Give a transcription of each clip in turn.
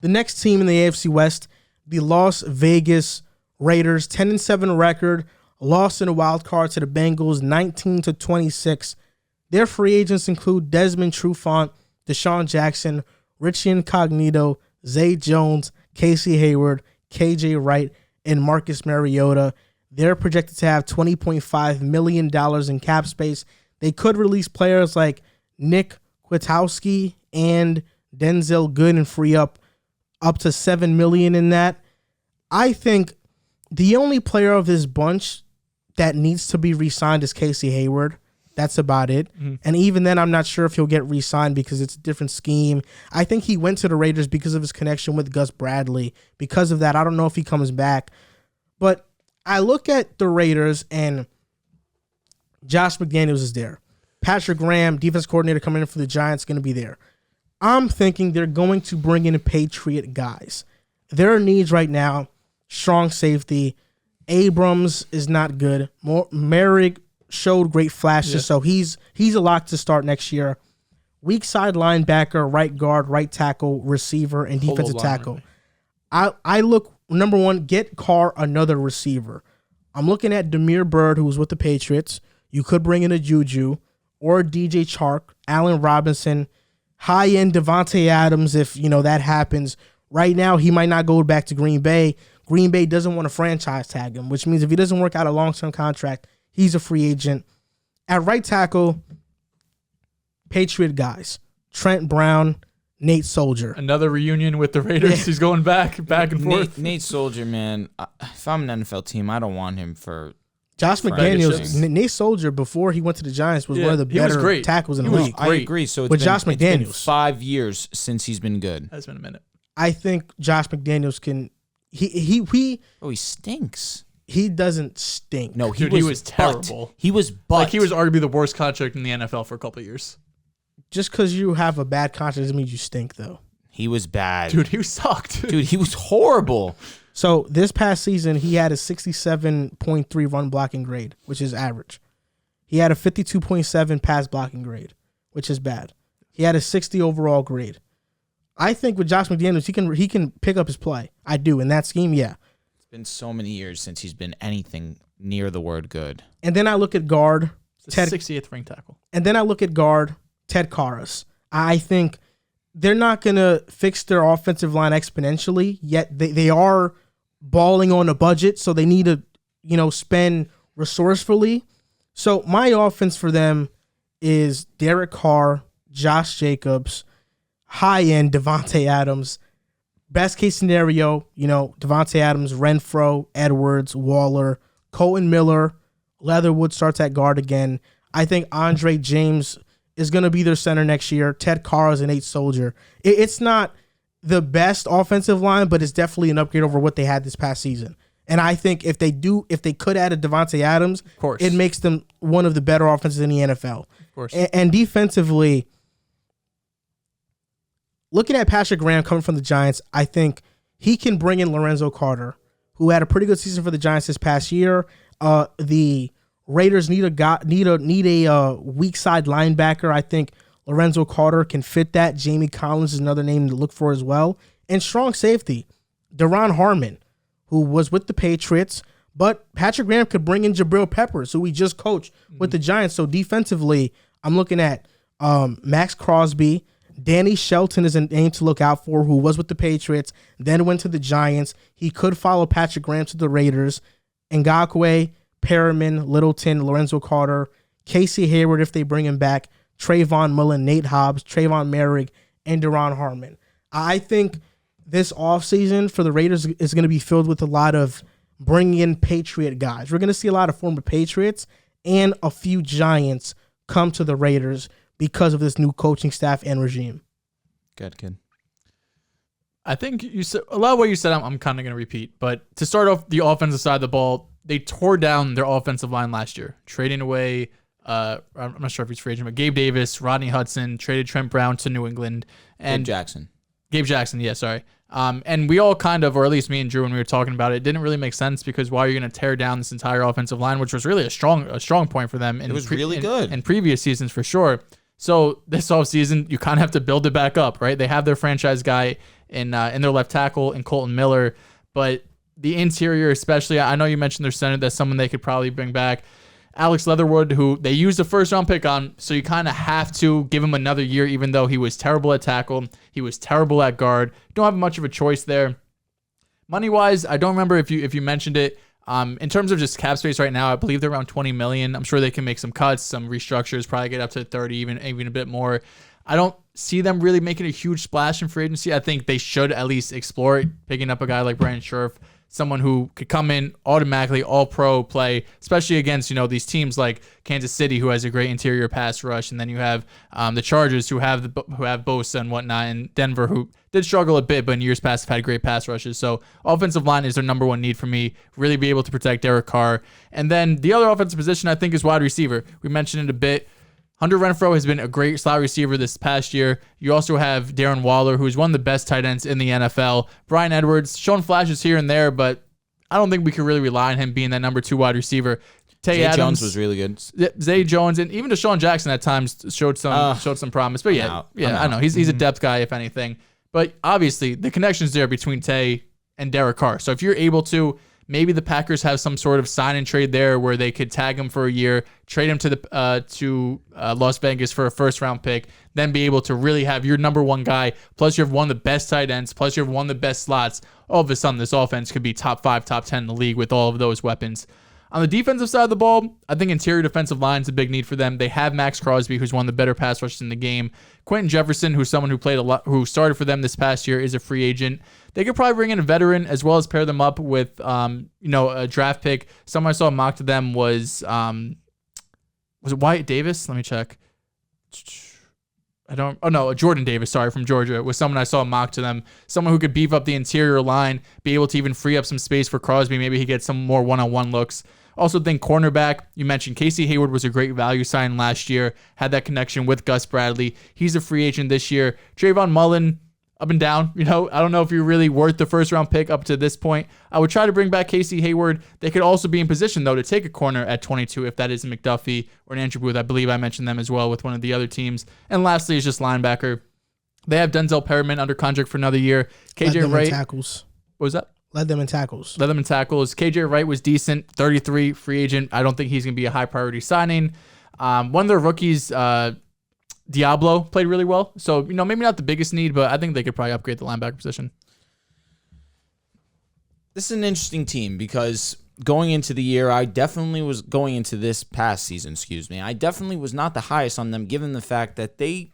The next team in the AFC West, the Las Vegas Raiders, 10-7 record, lost in a wild card to the Bengals, 19-26. Their free agents include Desmond Trufant, Deshaun Jackson, Richie Incognito, Zay Jones, Casey Hayward, KJ Wright, and Marcus Mariota. They're projected to have $20.5 million in cap space. They could release players like Nick Kwiatkowski and Denzel Good and free up to $7 million in that. I think the only player of this bunch that needs to be re-signed is Casey Hayward. That's about it. Mm-hmm. And even then, I'm not sure if he'll get re-signed because it's a different scheme. I think he went to the Raiders because of his connection with Gus Bradley. Because of that, I don't know if he comes back. But I look at the Raiders and Josh McDaniels is there. Patrick Graham, defense coordinator coming in for the Giants, going to be there. I'm thinking they're going to bring in Patriot guys. Their needs right now, strong safety. Abrams is not good. Merrick showed great flashes, so he's a lock to start next year. Weak side linebacker, right guard, right tackle, receiver, and defensive tackle. I look, number one, get Carr another receiver. I'm looking at Damiere Byrd, who was with the Patriots. You could bring in a Juju or DJ Chark, Allen Robinson, high-end Davante Adams if, that happens. Right now, he might not go back to Green Bay. Green Bay doesn't want to franchise tag him, which means if he doesn't work out a long-term contract, he's a free agent. At right tackle, Patriot guys. Trent Brown, Nate Soldier. Another reunion with the Raiders. Yeah. He's going back and forth. Nate Soldier, man. If I'm an NFL team, I don't want him for Josh McDaniels. Nate Soldier, before he went to the Giants, was one of the better tackles in the league. I agree. So with Josh McDaniels, it's been 5 years since he's been good. That's been a minute. I think Josh McDaniels can. He stinks. He doesn't stink. No, he was terrible. He was like he was arguably the worst contract in the NFL for a couple of years. Just because you have a bad contract doesn't mean you stink, though. He was bad. Dude, he sucked. Dude, he was horrible. So this past season, he had a 67.3 run blocking grade, which is average. He had a 52.7 pass blocking grade, which is bad. He had a 60 overall grade. I think with Josh McDaniels, he can pick up his play. I do. In that scheme, yeah. It's been so many years since he's been anything near the word good. And then I look at guard. It's a 68th ranked tackle. And then I look at guard, Ted Karras. I think they're not going to fix their offensive line exponentially, yet they are balling on a budget, so they need to, spend resourcefully. So my offense for them is Derek Carr, Josh Jacobs, high-end Davante Adams. Best case scenario, Davante Adams, Renfro, Edwards, Waller, Colton Miller, Leatherwood starts at guard again. I think Andre James is going to be their center next year. Ted Carr is an 8 soldier. It's not the best offensive line, but it's definitely an upgrade over what they had this past season. And I think if they could add a Davante Adams, of course, it makes them one of the better offenses in the NFL. Of course. And defensively, looking at Patrick Graham coming from the Giants, I think he can bring in Lorenzo Carter, who had a pretty good season for the Giants this past year. The Raiders need a weak side linebacker. I think Lorenzo Carter can fit that. Jamie Collins is another name to look for as well. And strong safety, Deron Harmon, who was with the Patriots, but Patrick Graham could bring in Jabril Peppers, who we just coached with the Giants. So defensively, I'm looking at Max Crosby. Danny Shelton is a name to look out for, who was with the Patriots, then went to the Giants. He could follow Patrick Graham to the Raiders. Ngakoue, Perriman, Littleton, Lorenzo Carter, Casey Hayward if they bring him back, Trayvon Mullen, Nate Hobbs, Trayvon Merrick, and Deron Harmon. I think this offseason for the Raiders is going to be filled with a lot of bringing in Patriot guys. We're going to see a lot of former Patriots and a few Giants come to the Raiders because of this new coaching staff and regime. Good. I think you said a lot of what you said. I'm kind of going to repeat, but to start off the offensive side of the ball, they tore down their offensive line last year, trading away. I'm not sure if he's free agent, but Gabe Davis, Rodney Hudson, traded Trent Brown to New England, and Gabe Jackson. Yeah, sorry. And we all kind of, or at least me and Drew, when we were talking about it, it didn't really make sense because why are you going to tear down this entire offensive line, which was really a strong point for them. It was really good in previous seasons for sure. So this offseason, you kind of have to build it back up, right? They have their franchise guy in their left tackle and Colton Miller. But the interior, especially, I know you mentioned their center. That's someone they could probably bring back. Alex Leatherwood, who they used a first-round pick on, so you kind of have to give him another year, even though he was terrible at tackle. He was terrible at guard. Don't have much of a choice there. Money-wise, I don't remember if you mentioned it. In terms of just cap space right now, I believe they're around $20 million. I'm sure they can make some cuts, some restructures, probably get up to 30, even a bit more. I don't see them really making a huge splash in free agency. I think they should at least explore it, picking up a guy like Brandon Scherf, someone who could come in automatically all-pro play, especially against, these teams like Kansas City, who has a great interior pass rush, and then you have the Chargers, who have Bosa and whatnot, and Denver, who did struggle a bit, but in years past have had great pass rushes. So offensive line is their number one need for me, really be able to protect Derek Carr. And then the other offensive position, I think, is wide receiver. We mentioned it a bit. Hunter Renfrow has been a great slot receiver this past year. You also have Darren Waller, who's one of the best tight ends in the NFL. Bryan Edwards, shown flashes here and there, but I don't think we can really rely on him being that number 2 wide receiver. Zay Jones was really good. Zay Jones and even Deshaun Jackson at times showed some promise. But I know he's a depth guy, if anything. But obviously, the connection's there between Tay and Derek Carr. So if you're able to, maybe the Packers have some sort of sign and trade there where they could tag him for a year, trade him to Las Vegas for a first-round pick, then be able to really have your number 1 guy, plus you have one of the best tight ends, plus you have one of the best slots. All of a sudden, this offense could be top 5, top 10 in the league with all of those weapons. On the defensive side of the ball, I think interior defensive line is a big need for them. They have Max Crosby, who's one of the better pass rushers in the game. Quentin Jefferson, who's someone who played a lot, who started for them this past year, is a free agent. They could probably bring in a veteran as well as pair them up with, a draft pick. Someone I saw mocked to them was it Wyatt Davis? Let me check. Jordan Davis, from Georgia, was someone I saw mocked to them. Someone who could beef up the interior line, be able to even free up some space for Crosby. Maybe he gets some more one-on-one looks. Also think cornerback. You mentioned Casey Hayward was a great value sign last year, had that connection with Gus Bradley. He's a free agent this year. Trayvon Mullen, up and down. I don't know if you're really worth the first-round pick up to this point. I would try to bring back Casey Hayward. They could also be in position, though, to take a corner at 22 if that is a McDuffie or an Andrew Booth. I believe I mentioned them as well with one of the other teams. And lastly is just linebacker. They have Denzel Perriman under contract for another year. KJ Wright. Tackles. What was that? Led them in tackles. KJ Wright was decent, 33, free agent. I don't think he's going to be a high priority signing. One of their rookies, Diablo, played really well. So, maybe not the biggest need, but I think they could probably upgrade the linebacker position. This is an interesting team because going into the year, I definitely was going into this past season, I definitely was not the highest on them given the fact that they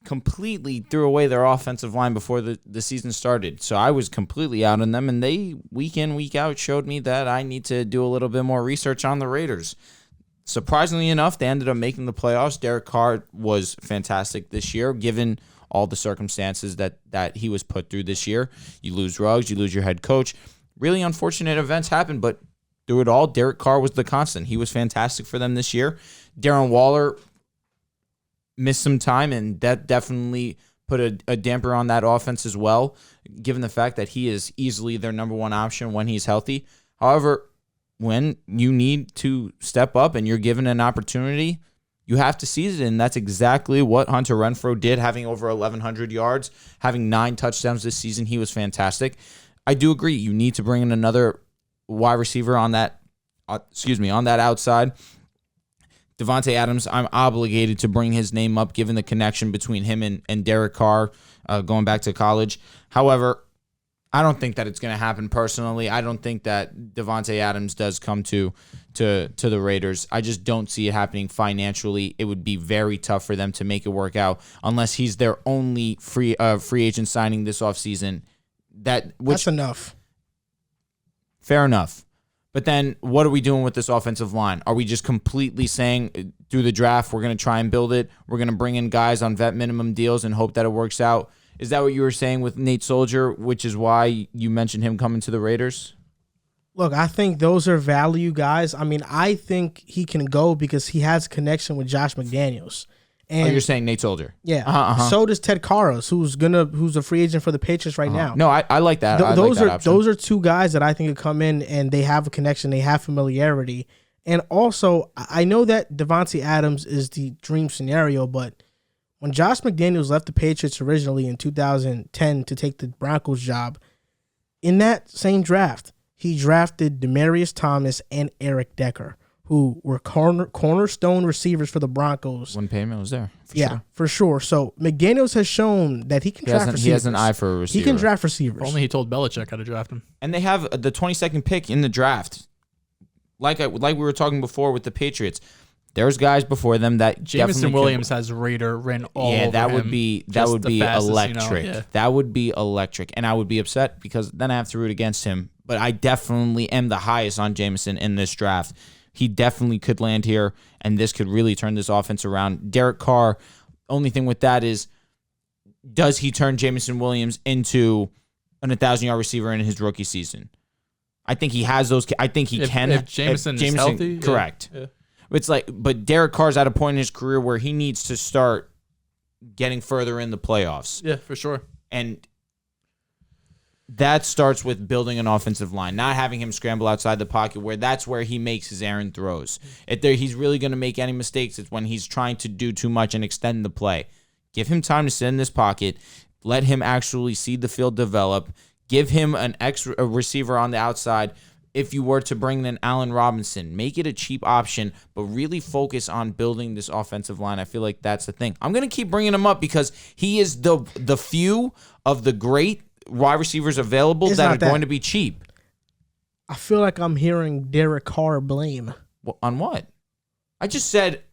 completely threw away their offensive line before the season started. So I was completely out on them, and they, week in, week out, showed me that I need to do a little bit more research on the Raiders. Surprisingly enough, they ended up making the playoffs. Derek Carr was fantastic this year, given all the circumstances that he was put through this year. You lose Ruggs, you lose your head coach. Really unfortunate events happened, but through it all, Derek Carr was the constant. He was fantastic for them this year. Darren Waller missed some time, and that definitely put a damper on that offense as well, given the fact that he is easily their number 1 option when he's healthy. However, when you need to step up and you're given an opportunity, you have to seize it, and that's exactly what Hunter Renfrow did, having over 1,100 yards, having 9 touchdowns this season. He was fantastic. I do agree. You need to bring in another wide receiver on that outside. Davante Adams, I'm obligated to bring his name up given the connection between him and Derek Carr going back to college. However, I don't think that it's going to happen personally. I don't think that Davante Adams does come to the Raiders. I just don't see it happening financially. It would be very tough for them to make it work out unless he's their only free agent signing this offseason. That's enough. Fair enough. But then what are we doing with this offensive line? Are we just completely saying through the draft we're going to try and build it? We're going to bring in guys on vet minimum deals and hope that it works out? Is that what you were saying with Nate Soldier, which is why you mentioned him coming to the Raiders? Look, I think those are value guys. I mean, I think he can go because he has a connection with Josh McDaniels. And you're saying Nate Soldier? Yeah. So does Ted Karras, who's a free agent for the Patriots right now. No, I like that. Those are 2 guys that I think could come in and they have a connection, they have familiarity. And also, I know that Davante Adams is the dream scenario, but When Josh McDaniels left the Patriots originally in 2010 to take the Broncos job, in that same draft, he drafted Demaryius Thomas and Eric Decker, who were cornerstone receivers for the Broncos. When payment was there. For sure. So McDaniels has shown that he can draft receivers. He has an eye for a receiver. He can draft receivers. Only he told Belichick how to draft him. And they have the 22nd pick in the draft. Like we were talking before with the Patriots. There's guys before them that Jameson Williams has Raider written all over that would him. be Just the fastest, electric. you know, yeah. That would be electric. And I would be upset because then I have to root against him. But I definitely am the highest on Jameson in this draft. He definitely could land here, and this could really turn this offense around. Derek Carr, only thing with that is, does he turn Jameson Williams into an 1,000-yard receiver in his rookie season? I think he has those. I think he can. If Jameson is healthy. Correct. Yeah. It's like, but Derek Carr's at a point in his career where he needs to start getting further in the playoffs. Yeah, for sure. And that starts with building an offensive line, not having him scramble outside the pocket, where that's where he makes his errant throws. If he's really going to make any mistakes, it's when he's trying to do too much and extend the play. Give him time to sit in this pocket. Let him actually see the field develop. Give him a receiver on the outside. If you were to bring in Allen Robinson, make it a cheap option, but really focus on building this offensive line. I feel like that's the thing. I'm going to keep bringing him up because he is the few of the great wide receivers available that are going to be cheap. I feel like I'm hearing Derek Carr blame. On what? I just said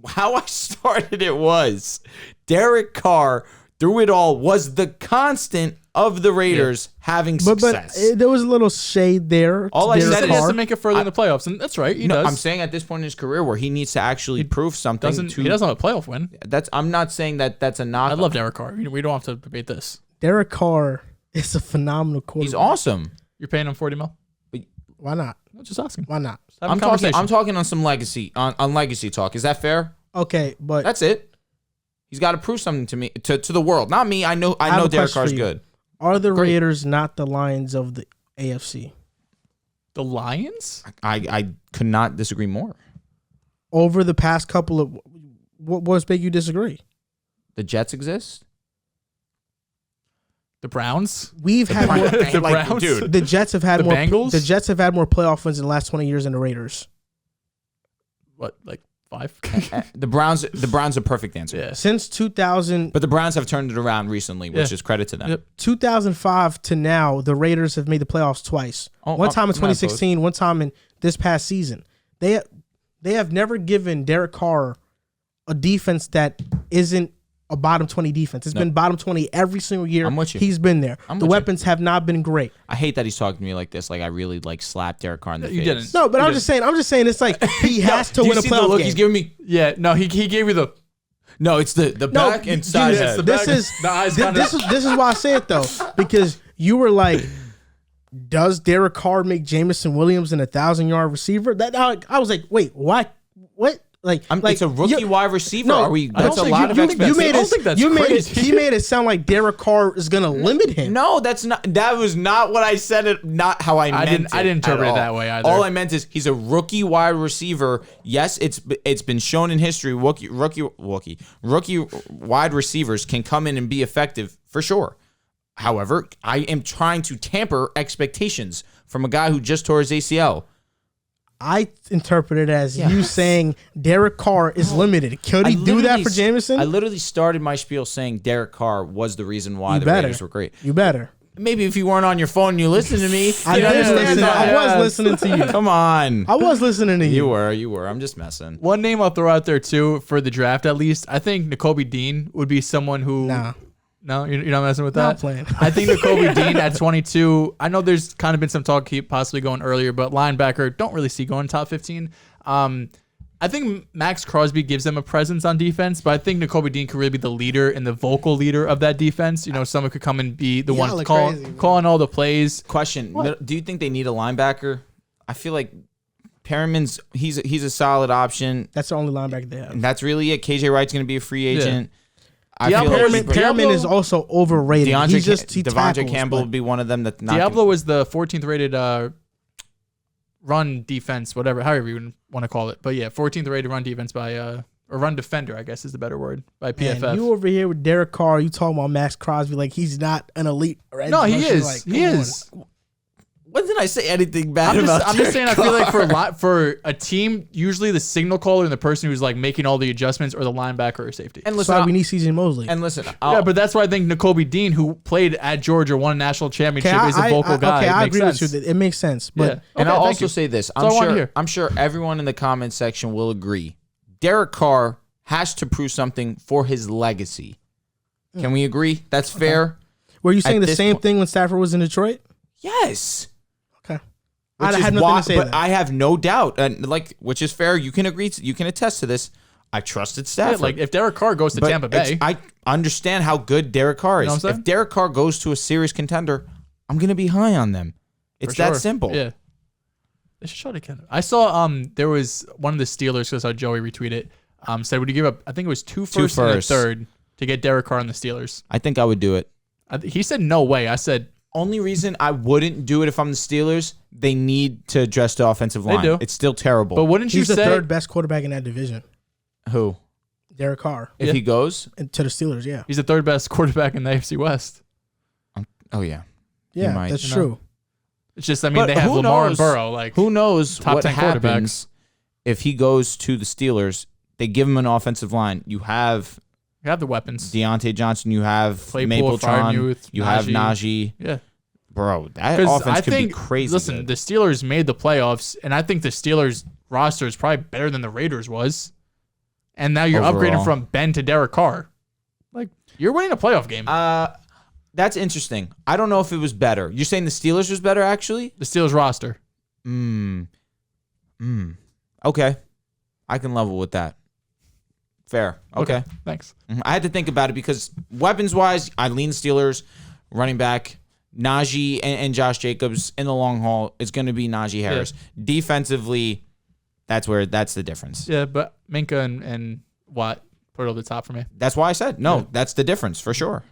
how I started it was Derek Carr, through it all, was the constant of the Raiders having success. But there was a little shade there. All I said he has to make it further in the playoffs, and that's right. He does. I'm saying at this point in his career where he needs to actually prove something. He doesn't have a playoff win. I'm not saying that's a knock. I love Derek Carr. We don't have to debate this. Derek Carr is a phenomenal quarterback. He's awesome. You're paying him $40 million? Why not? I'm just asking. Why not? I'm talking on some legacy on legacy talk. Is that fair? Okay, but that's it. He's got to prove something to me, to the world, not me. I know Derek Carr's good. Are the Raiders not the Lions of the AFC? The Lions? I could not disagree more. Over the past couple of, what's make you disagree? The Jets exist. The Browns? We've had more. The Browns? Dude. The Jets have had the more. Bengals? The Jets have had more playoff wins in the last 20 years than the Raiders. What, like 5? The Browns are perfect answer. Yeah. Since 2000, But the Browns have turned it around recently, which is credit to them. Yep. 2005 to now, the Raiders have made the playoffs twice. One time in 2016, one time in this past season. They have never given Derek Carr a defense that isn't a bottom 20 defense. It's been bottom 20 every single year. I'm with you. He's been there. The weapons have not been great. I hate that he's talking to me like this. Like I really slapped Derek Carr in the face. You didn't. No, but I'm just saying it's like he has to win a playoff look game. He's giving me. Yeah, no, he gave you the... No, it's the back and side dude, head. This is why I say it though, because you were like, does Derek Carr make Jameson Williams an 1,000-yard receiver? That I was like, wait, what? Like it's a rookie wide receiver. No, Are we? I don't That's a think lot of expectations. I don't think that's crazy. He made it sound like Derek Carr is going to limit him. No, that's not. That was not what I said. It not how I meant it. I didn't interpret at it that all. way either. All I meant is he's a rookie wide receiver. Yes, it's been shown in history. Rookie wide receivers can come in and be effective for sure. However, I am trying to tamper expectations from a guy who just tore his ACL. I interpret it as you saying Derek Carr is limited. Could he do that for Jameson? I literally started my spiel saying Derek Carr was the reason why the Raiders were great. You better. Maybe if you weren't on your phone and you listened to me. I was listening to you. Come on. I was listening to you. You were. I'm just messing. One name I'll throw out there too for the draft at least. I think Nakobe Dean would be someone who... Nah. No, you're not messing with that? Not playing. I think Nakobe Dean at 22. I know there's kind of been some talk possibly going earlier, but linebacker, don't really see going top 15. I think Max Crosby gives them a presence on defense, but I think Nakobe Dean could really be the leader and the vocal leader of that defense. You know, someone could come and be the one calling all the plays. Question: do you think they need a linebacker? I feel like Perriman's he's a solid option. That's the only linebacker they have. And that's really it. KJ Wright's going to be a free agent. Yeah. Perriman is also overrated. Devontae Campbell would be one of them. That Diablo was the 14th rated run defense, however you want to call it. But yeah, 14th rated run defense by or run defender, I guess is the better word, by PFF. Man, you over here with Derek Carr, you talking about Max Crosby like he's not an elite. No, he is. Like, he is. When did I say anything bad about I'm just saying, I feel like for a team, usually the signal caller and the person who's like making all the adjustments are the linebacker or safety. And listen, we need CJ Mosley. And listen, yeah, but that's why I think Nakobe Dean, who played at Georgia, won a national championship, is a vocal guy. Okay, I agree with you. It makes sense. But yeah. And I'll also say this: I'm sure everyone in the comment section will agree. Derek Carr has to prove something for his legacy. Can we agree? That's fair. Were you saying the same thing when Stafford was in Detroit? Yes. Okay. I had nothing to say. But I have no doubt, and which is fair. You can agree. You can attest to this. I trusted Stafford. Yeah, like if Derek Carr goes to Tampa Bay, I understand how good Derek Carr is. If Derek Carr goes to a serious contender, I'm going to be high on them. It's that simple. Yeah. They should show it. I saw there was one of the Steelers, because I saw Joey retweet it. Said would you give up? I think it was two firsts and a third to get Derek Carr on the Steelers. I think I would do it. He said no way. I said only reason I wouldn't do it if I'm the Steelers, they need to address the offensive line. They do. It's still terrible. But wouldn't you say he's the third best quarterback in that division? Who? Derek Carr. If he goes to the Steelers, yeah. He's the third best quarterback in the AFC West. Oh yeah. Yeah, that's true. It's just, I mean, they have Lamar and Burrow. Like, who knows top what 10 happens if he goes to the Steelers? They give him an offensive line. You have the weapons. Deontay Johnson. You have Mapletron. You have Najee. Yeah. Bro, that offense could be crazy. Listen, the Steelers made the playoffs, and I think the Steelers roster is probably better than the Raiders was. And now you're upgrading from Ben to Derek Carr. Like, you're winning a playoff game. That's interesting. I don't know if it was better. You're saying the Steelers was better, actually? The Steelers roster. Okay. I can level with that. Fair. Okay. Thanks. I had to think about it because weapons-wise, I lean Steelers. Running back, Najee and Josh Jacobs in the long haul is going to be Najee Harris. Yeah. Defensively, that's the difference. Yeah, but Minka and Watt put it over the top for me. That's why I said, no, that's the difference for sure.